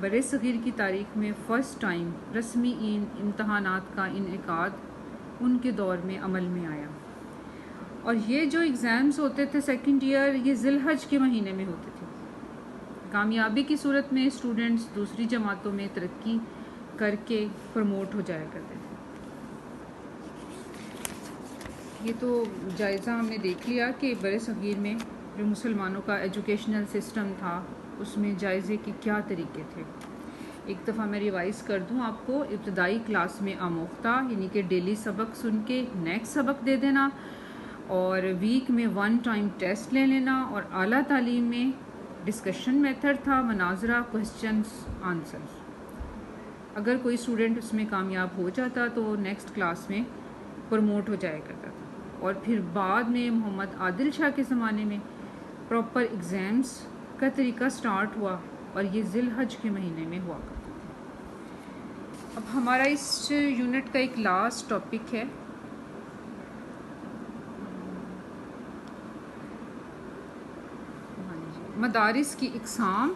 برصغیر کی تاریخ میں فرسٹ ٹائم رسمی امتحانات کا انعقاد ان کے دور میں عمل میں آیا، اور یہ جو ایگزامز ہوتے تھے سیکنڈ ایئر، یہ ذی الحج کے مہینے میں ہوتے تھے۔ کامیابی کی صورت میں اسٹوڈنٹس دوسری جماعتوں میں ترقی کر کے پروموٹ ہو جایا کرتے تھے۔ یہ تو جائزہ ہم نے دیکھ لیا کہ برصغیر میں جو مسلمانوں کا ایجوکیشنل سسٹم تھا اس میں جائزے کے کیا طریقے تھے۔ ایک دفعہ میں ریوائز کر دوں آپ کو، ابتدائی کلاس میں آموختہ یعنی کہ ڈیلی سبق سن کے نیکسٹ سبق دے دینا، اور ویک میں 1 ٹائم ٹیسٹ لے لینا، اور اعلیٰ تعلیم میں ڈسکشن میتھڈ تھا، مناظرہ، کوسچنس آنسرز۔ اگر کوئی اسٹوڈنٹ اس میں کامیاب ہو جاتا تو نیکسٹ کلاس میں پروموٹ ہو جایا کرتا تھا۔ اور پھر بعد میں محمد عادل شاہ کے زمانے میں پراپر ایگزامس کا طریقہ سٹارٹ ہوا، اور یہ ذی الحج کے مہینے میں ہوا کرتا تھا۔ اب ہمارا اس یونٹ کا ایک لاسٹ ٹاپک ہے مدارس کی اقسام،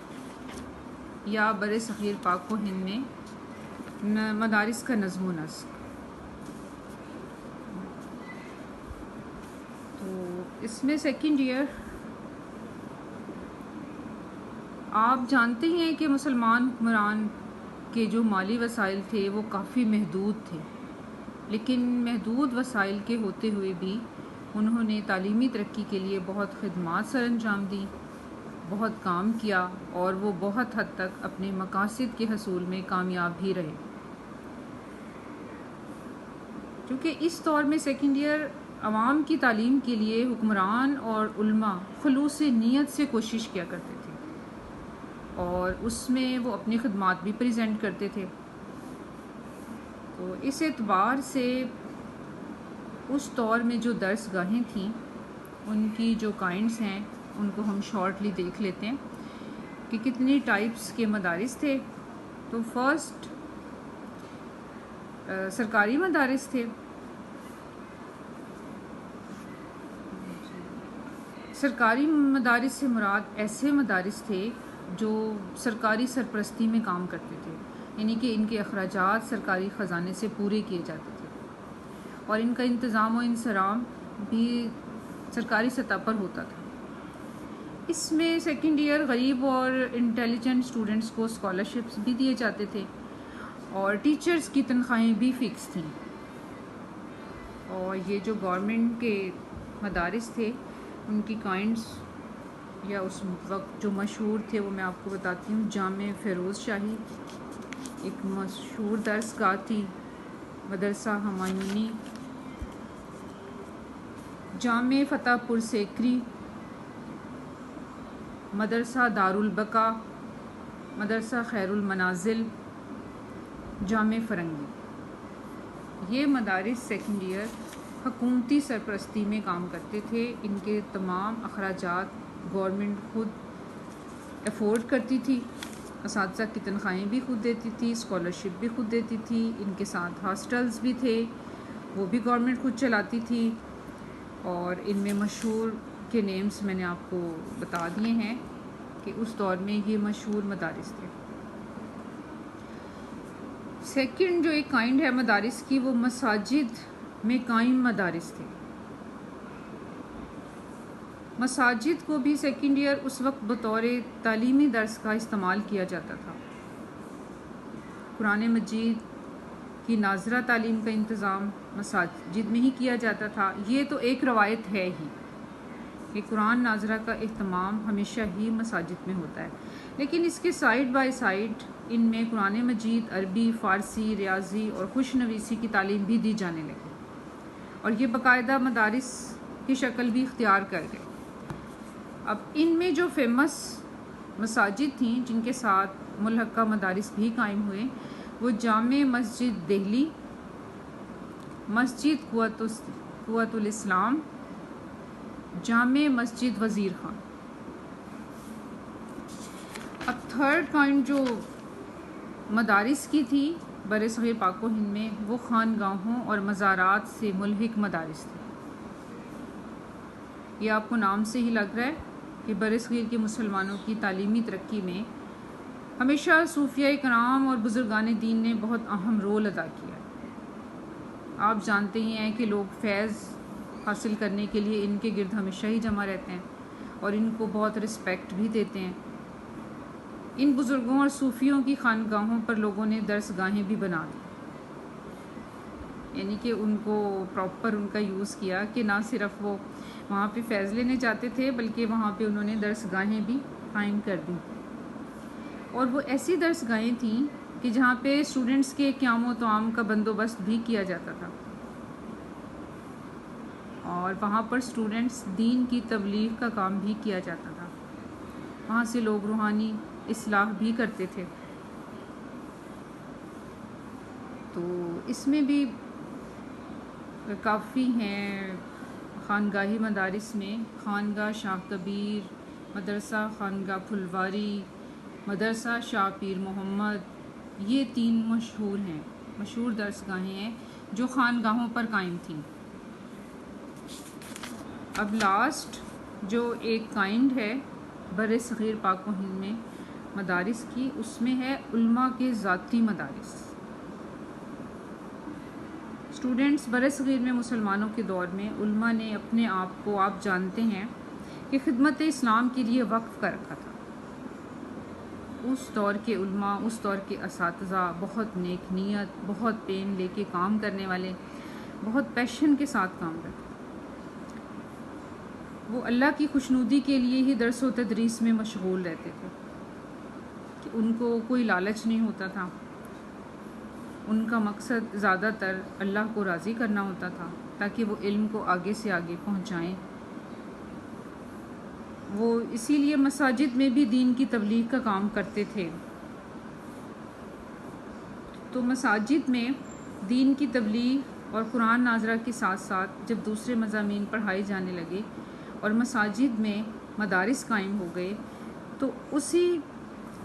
یا برصغیر پاک و ہند میں مدارس کا نظم و نسق۔ تو اس میں سیکنڈ ایئر آپ جانتے ہیں کہ مسلمان حکمران کے جو مالی وسائل تھے وہ کافی محدود تھے، لیکن محدود وسائل کے ہوتے ہوئے بھی انہوں نے تعلیمی ترقی کے لیے بہت خدمات سر انجام دیں، بہت کام کیا، اور وہ بہت حد تک اپنے مقاصد کے حصول میں کامیاب بھی رہے۔ کیونکہ اس دور میں سیکنڈ ایئر عوام کی تعلیم کے لیے حکمران اور علماء خلوص نیت سے کوشش کیا کرتے تھے، اور اس میں وہ اپنی خدمات بھی پریزنٹ کرتے تھے۔ تو اس اعتبار سے اس دور میں جو درس گاہیں تھیں ان کی جو کائنڈس ہیں ان کو ہم شارٹلی دیکھ لیتے ہیں کہ کتنی ٹائپس کے مدارس تھے۔ تو فرسٹ سرکاری مدارس تھے۔ سرکاری مدارس سے مراد ایسے مدارس تھے جو سرکاری سرپرستی میں کام کرتے تھے، یعنی کہ ان کے اخراجات سرکاری خزانے سے پورے کیے جاتے تھے، اور ان کا انتظام و انصرام بھی سرکاری سطح پر ہوتا تھا۔ اس میں سیکنڈ ایئر غریب اور انٹیلیجنٹ اسٹوڈنٹس کو اسکالرشپس بھی دیے جاتے تھے، اور ٹیچرز کی تنخواہیں بھی فکس تھیں۔ اور یہ جو گورنمنٹ کے مدارس تھے ان کی کائنڈس یا اس وقت جو مشہور تھے وہ میں آپ کو بتاتی ہوں۔ جامع فیروز شاہی ایک مشہور درس گاہ تھی، مدرسہ ہمایونی، جامع فتح پور سیکری، مدرسہ دارالبقا، مدرسہ خیر المنازل، جامع فرنگی۔ یہ مدارس سیکنڈ ایئر حکومتی سرپرستی میں کام کرتے تھے۔ ان کے تمام اخراجات گورنمنٹ خود افورڈ کرتی تھی، اساتذہ کی تنخواہیں بھی خود دیتی تھی، اسکالرشپ بھی خود دیتی تھی، ان کے ساتھ ہاسٹلز بھی تھے وہ بھی گورنمنٹ خود چلاتی تھی، اور ان میں مشہور کے نیمز میں نے آپ کو بتا دیے ہیں کہ اس دور میں یہ مشہور مدارس تھے۔ سیکنڈ جو ایک کائنڈ ہے مدارس کی وہ مساجد میں قائم مدارس تھے۔ مساجد کو بھی سیکنڈ ایئر اس وقت بطور تعلیمی درس کا استعمال کیا جاتا تھا۔ قرآن مجید کی ناظرہ تعلیم کا انتظام مساجد میں ہی کیا جاتا تھا۔ یہ تو ایک روایت ہے ہی کہ قرآن ناظرہ کا اہتمام ہمیشہ ہی مساجد میں ہوتا ہے، لیکن اس کے سائیڈ بائی سائیڈ ان میں قرآن مجید، عربی، فارسی، ریاضی اور خوش نویسی کی تعلیم بھی دی جانے لگی، اور یہ باقاعدہ مدارس کی شکل بھی اختیار کر گئے۔ اب ان میں جو فیمس مساجد تھیں جن کے ساتھ ملحقہ مدارس بھی قائم ہوئے وہ جامع مسجد دہلی، مسجد قوت الاسلام، جامع مسجد وزیر خان۔ اب تھرڈ کائنڈ جو مدارس کی تھی برصغیر پاک و ہند میں وہ خانگاہوں اور مزارات سے ملحق مدارس تھے۔ یہ آپ کو نام سے ہی لگ رہا ہے کہ برصغیر کے مسلمانوں کی تعلیمی ترقی میں ہمیشہ صوفیہ کرام اور بزرگان دین نے بہت اہم رول ادا کیا ہے۔ آپ جانتے ہی ہیں کہ لوگ فیض حاصل کرنے کے لیے ان کے گرد ہمیشہ ہی جمع رہتے ہیں اور ان کو بہت رسپیکٹ بھی دیتے ہیں۔ ان بزرگوں اور صوفیوں کی خانقاہوں پر لوگوں نے درس گاہیں بھی بنا دی، یعنی کہ ان کو پراپر ان کا یوز کیا کہ نہ صرف وہ وہاں پہ فیض لینے جاتے تھے بلکہ وہاں پہ انہوں نے درس گاہیں بھی قائم کر دیں، اور وہ ایسی درس گاہیں تھیں کہ جہاں پہ اسٹوڈنٹس کے قیام و طعام کا بندوبست بھی کیا جاتا تھا، اور وہاں پر اسٹوڈنٹس دین کی تبلیغ کا کام بھی کیا جاتا تھا، وہاں سے لوگ روحانی اصلاح بھی کرتے تھے۔ تو اس میں بھی کافی ہیں خانگاہی مدارس میں، خانگاہ شاہ کبیر، مدرسہ خانگاہ پھلواری، مدرسہ شاہ پیر محمد، یہ 3 مشہور درس گاہیں ہیں جو خانگاہوں پر قائم تھیں۔ اب لاسٹ جو ایک کائنڈ ہے بر صغیر پاک و ہند میں مدارس کی، اس میں ہے علماء کے ذاتی مدارس۔ اسٹوڈنٹس بر صغیر میں مسلمانوں کے دور میں علماء نے اپنے آپ کو، آپ جانتے ہیں کہ خدمت اسلام کے لیے وقف کر رکھا تھا۔ اس دور کے علماء، اس دور کے اساتذہ بہت نیک نیت، بہت پین لے کے کام کرنے والے، بہت پیشن کے ساتھ کام کرتے، وہ اللہ کی خوشنودی کے لیے ہی درس و تدریس میں مشغول رہتے تھے، کہ ان کو کوئی لالچ نہیں ہوتا تھا، ان کا مقصد زیادہ تر اللہ کو راضی کرنا ہوتا تھا تاکہ وہ علم کو آگے سے آگے پہنچائیں۔ وہ اسی لیے مساجد میں بھی دین کی تبلیغ کا کام کرتے تھے۔ تو مساجد میں دین کی تبلیغ اور قرآن ناظرہ کے ساتھ ساتھ جب دوسرے مضامین پڑھائے جانے لگے اور مساجد میں مدارس قائم ہو گئے، تو اسی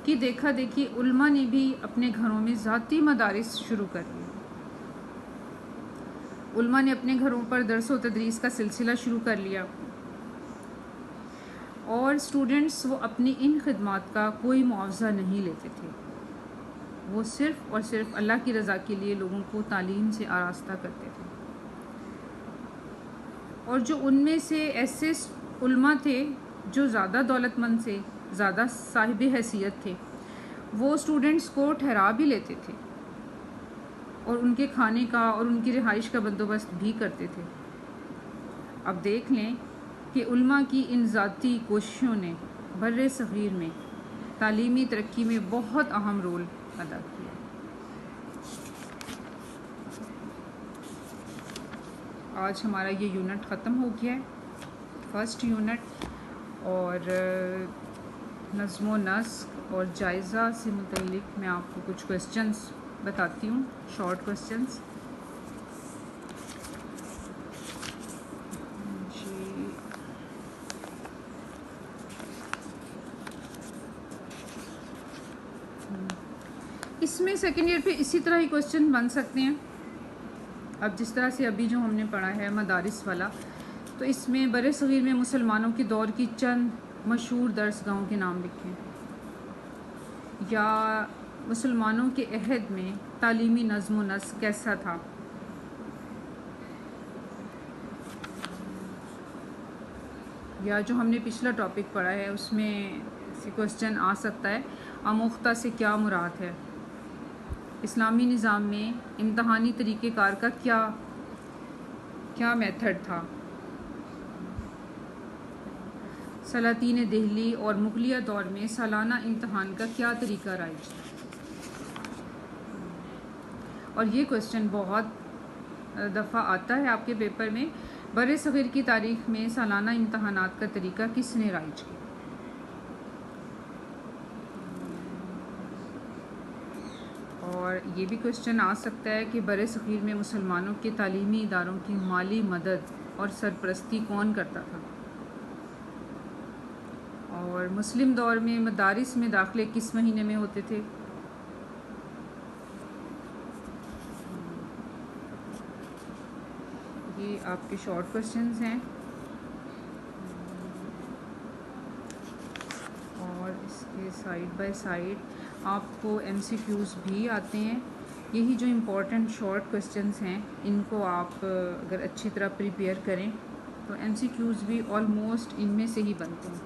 کی دیکھا دیکھی علماء نے بھی اپنے گھروں میں ذاتی مدارس شروع کر دیے۔ علماء نے اپنے گھروں پر درس و تدریس کا سلسلہ شروع کر لیا، اور اسٹوڈنٹس وہ اپنی ان خدمات کا کوئی معاوضہ نہیں لیتے تھے، وہ صرف اور صرف اللہ کی رضا کے لیے لوگوں کو تعلیم سے آراستہ کرتے تھے۔ اور جو ان میں سے ایسے علماء تھے جو زیادہ دولت مند سے، زیادہ صاحب حیثیت تھے، وہ اسٹوڈنٹس کو ٹھہرا بھی لیتے تھے اور ان کے کھانے کا اور ان کی رہائش کا بندوبست بھی کرتے تھے۔ اب دیکھ لیں کہ علماء کی ان ذاتی کوششوں نے بر صغیر میں تعلیمی ترقی میں بہت اہم رول ادا کیا۔ آج ہمارا یہ یونٹ ختم ہو گیا ہے، فرسٹ یونٹ، اور نظم و نسق اور جائزہ سے متعلق میں آپ کو کچھ کویسچنس بتاتی ہوں، شارٹ کویسچنس۔ اس میں سیکنڈ ایئر پہ اسی طرح ہی کویسچن بن سکتے ہیں، اب جس طرح سے ابھی جو ہم نے پڑھا ہے مدارس والا، تو اس میں بر صغیر میں مسلمانوں کے دور کی چند مشہور درس گاہوں کے نام لکھیں، یا مسلمانوں کے عہد میں تعلیمی نظم و نسق کیسا تھا۔ یا جو ہم نے پچھلا ٹاپک پڑھا ہے اس میں سے کویسچن آ سکتا ہے، آموختہ سے کیا مراد ہے، اسلامی نظام میں امتحانی طریقہ کار کا کیا میتھڈ تھا، سلاطین دہلی اور مغلیہ دور میں سالانہ امتحان کا کیا طریقہ رائج تھا۔ اور یہ کویسچن بہت دفعہ آتا ہے آپ کے پیپر میں، بر صغیر کی تاریخ میں سالانہ امتحانات کا طریقہ کس نے رائج کیا۔ اور یہ بھی کویسچن آ سکتا ہے کہ بر صغیر میں مسلمانوں کے تعلیمی اداروں کی مالی مدد اور سرپرستی کون کرتا تھا، اور مسلم دور میں مدارس میں داخلے کس مہینے میں ہوتے تھے۔ یہ آپ کے شارٹ کویسچنز ہیں، اور اس کے سائڈ بائی سائڈ آپ کو ایم سی کیوز بھی آتے ہیں. یہی جو امپورٹنٹ شارٹ کوسچنس ہیں ان کو آپ اگر اچھی طرح پریپیئر کریں تو ایم سی کیوز بھی آلموسٹ ان میں سے ہی بنتے ہیں.